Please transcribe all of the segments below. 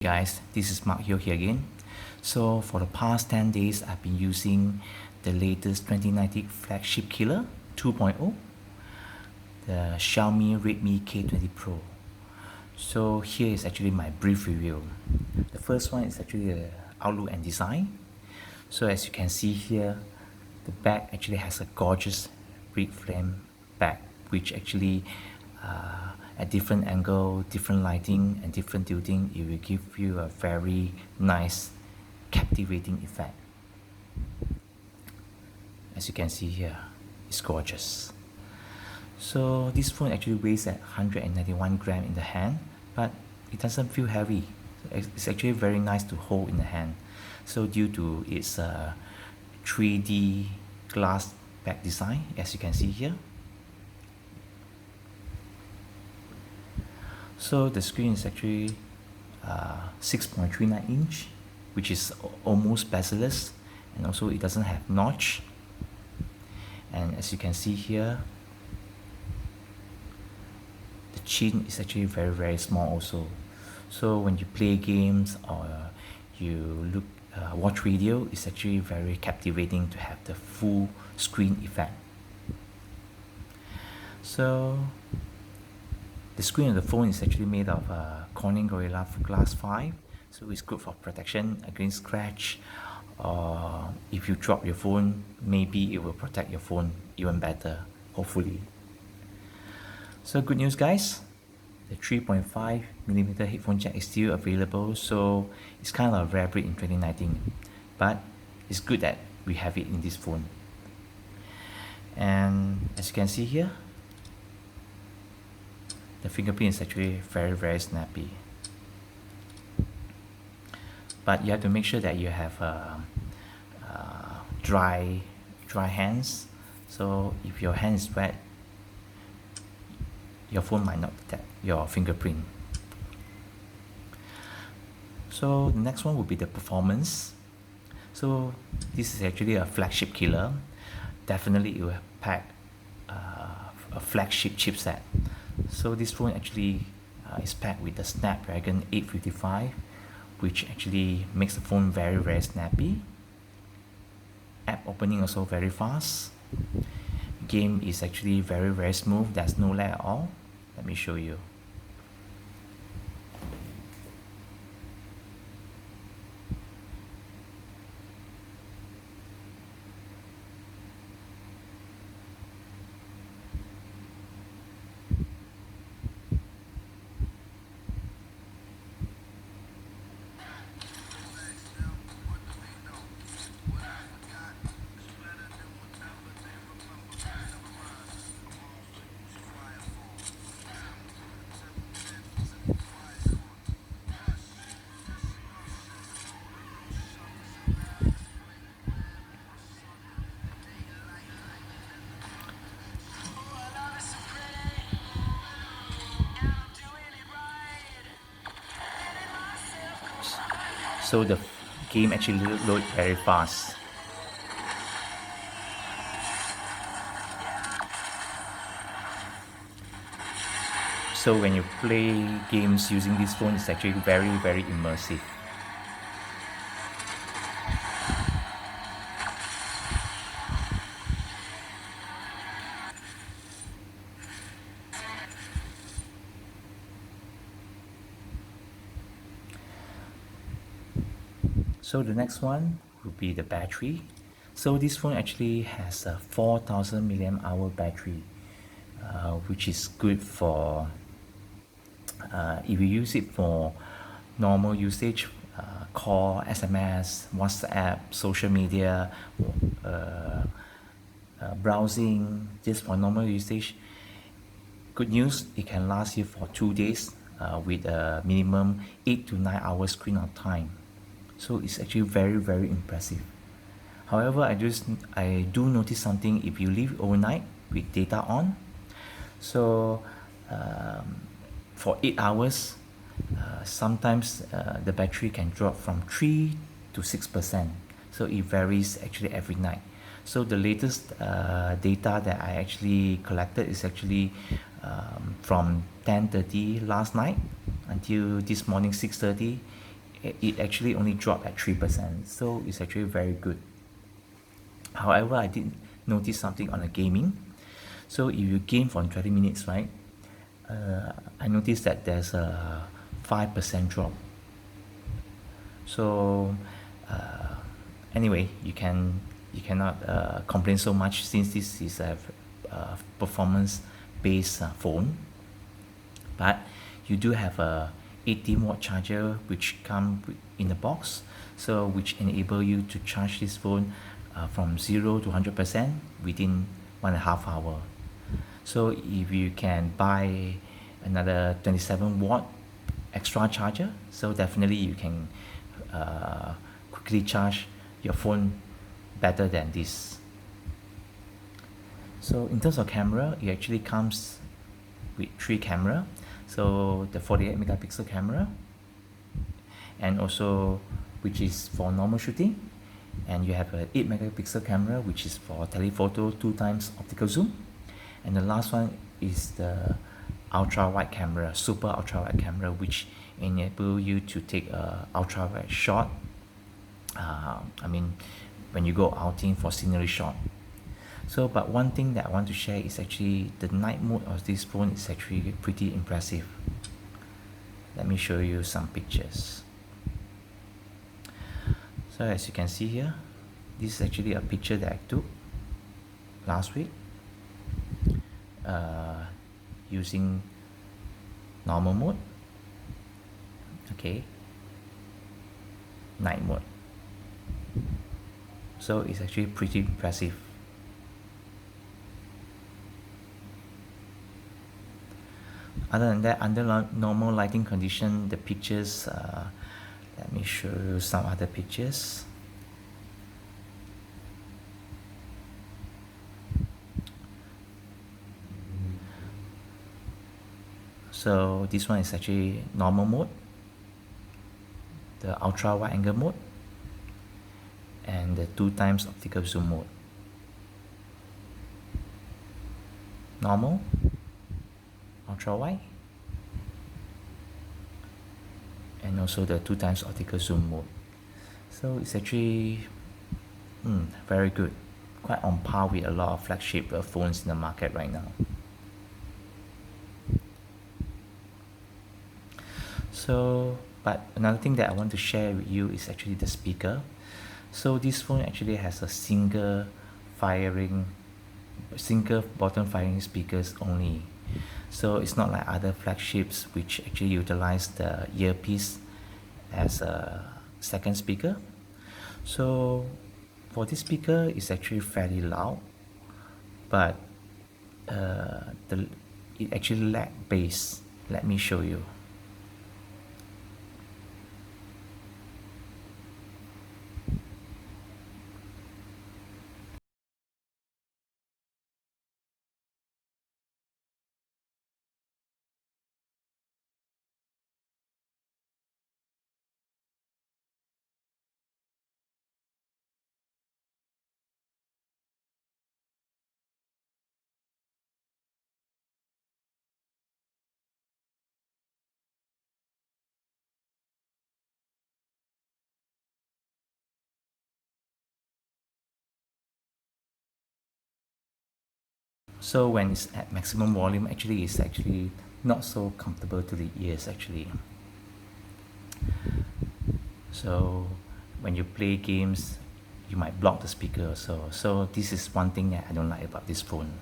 Guys, this is Mark here again. So for the past 10 days I've been using the latest 2019 flagship killer 2.0, the Xiaomi Redmi K20 Pro. So here is actually my brief review. The first one is actually the outlook and design. So as you can see here, the back actually has a gorgeous red flame back, which actually at different angle, different lighting and different tilting, it will give you a very nice captivating effect. As you can see here, it's gorgeous. So this phone actually weighs at 191 grams in the hand, but it doesn't feel heavy. It's actually very nice to hold in the hand. So due to its 3D glass back design, as you can see here. So the screen is actually 6.39 inch, which is almost bezel-less, and also it doesn't have notch. And as you can see here, the chin is actually very small also. So when you play games or you watch video, it's actually very captivating to have the full screen effect. So the screen of the phone is actually made of Corning Gorilla Glass 5, so it's good for protection against scratch, or if you drop your phone, maybe it will protect your phone even better, hopefully. So good news guys, the 3.5mm headphone jack is still available, so it's kind of a rare breed in 2019, but it's good that we have it in this phone. And as you can see here, the fingerprint is actually very snappy, but you have to make sure that you have dry hands. So if your hand is wet, your phone might not detect your fingerprint. So the next one will be the performance. So this is actually a flagship killer. Definitely it will pack a flagship chipset. So this phone actually is packed with the Snapdragon 855, which actually makes the phone very snappy. App opening also very fast. Game is actually very smooth, there's no lag at all. Let me show you. So the game actually loads very fast. So when you play games using this phone, it's actually very immersive. So the next one will be the battery. So this phone actually has a 4000 mAh battery, which is good for if you use it for normal usage, call, SMS, WhatsApp, social media, browsing, just for normal usage. Good news, it can last you for 2 days with a minimum 8 to 9 hours screen on time. So it's actually very impressive. However, I do notice something if you leave overnight with data on. So for 8 hours, sometimes the battery can drop from 3 to 6%. So it varies actually every night. So the latest data that I actually collected is actually from 10:30 last night until this morning 6:30. it actually only dropped at 3%, so it's actually very good. However, I did notice something on the gaming. So if you game for 20 minutes, right, I noticed that there's a 5% drop. So anyway, you cannot complain so much, since this is a performance based phone. But you do have a 18-watt charger which come in the box, so which enable you to charge this phone from 0 to 100% within 1.5 hours. So if you can buy another 27-watt extra charger, so definitely you can quickly charge your phone better than this. So in terms of camera, it actually comes with 3 camera. So the 48 megapixel camera, and also which is for normal shooting, and you have a 8 megapixel camera which is for telephoto 2 times optical zoom, and the last one is the ultra wide camera, super ultra wide camera, which enable you to take a ultra wide shot. I mean, when you go outing for scenery shot. So, but one thing that I want to share is actually the night mode of this phone is actually pretty impressive. Let me show you some pictures. So as you can see here, this is actually a picture that I took last week using normal mode, okay, night mode. So it's actually pretty impressive. Other than that, under normal lighting condition, the pictures, let me show you some other pictures. So this one is actually normal mode, the ultra wide angle mode, and the 2 times optical zoom mode. Normal, ultra wide, and also the 2 times optical zoom mode. So it's actually very good, quite on par with a lot of flagship phones in the market right now. So, but another thing that I want to share with you is actually the speaker. So this phone actually has a single bottom firing speakers only. So it's not like other flagships which actually utilize the earpiece as a second speaker. So for this speaker, it's actually fairly loud, but it actually lack bass. Let me show you. So when it's at maximum volume, actually it's actually not so comfortable to the ears actually. So when you play games, you might block the speaker also. So this is one thing that I don't like about this phone.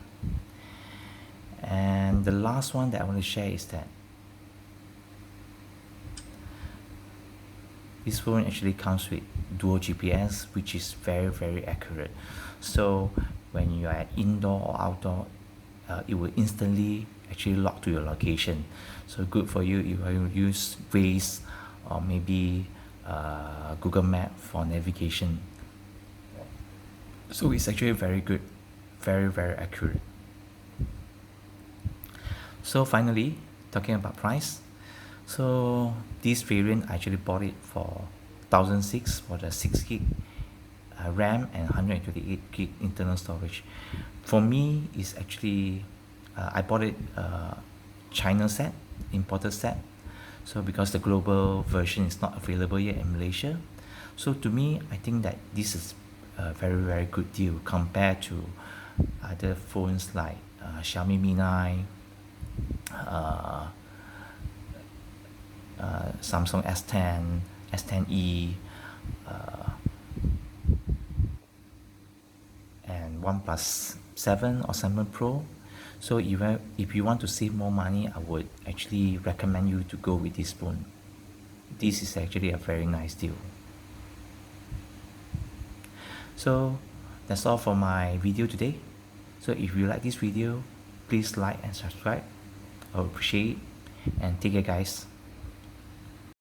And the last one that I want to share is that this phone actually comes with dual GPS, which is very accurate. So when you are at indoor or outdoor, it will instantly actually lock to your location. So good for you if you use Waze or maybe Google Map for navigation. So it's actually very good, very accurate. So finally, talking about price. So this variant, I actually bought it for 1006 for the 6 gig RAM and 128 gig internal storage. For me, it's actually I bought it China set, imported set. So because the global version is not available yet in Malaysia, so to me, I think that this is a very good deal compared to other phones like Xiaomi Mi 9, uh, Samsung S10, S10e, and OnePlus 7 or 7 Pro. So if you want to save more money, I would actually recommend you to go with this phone. This is actually a very nice deal. So that's all for my video today. So if you like this video, please like and subscribe. I would appreciate it. And take care guys.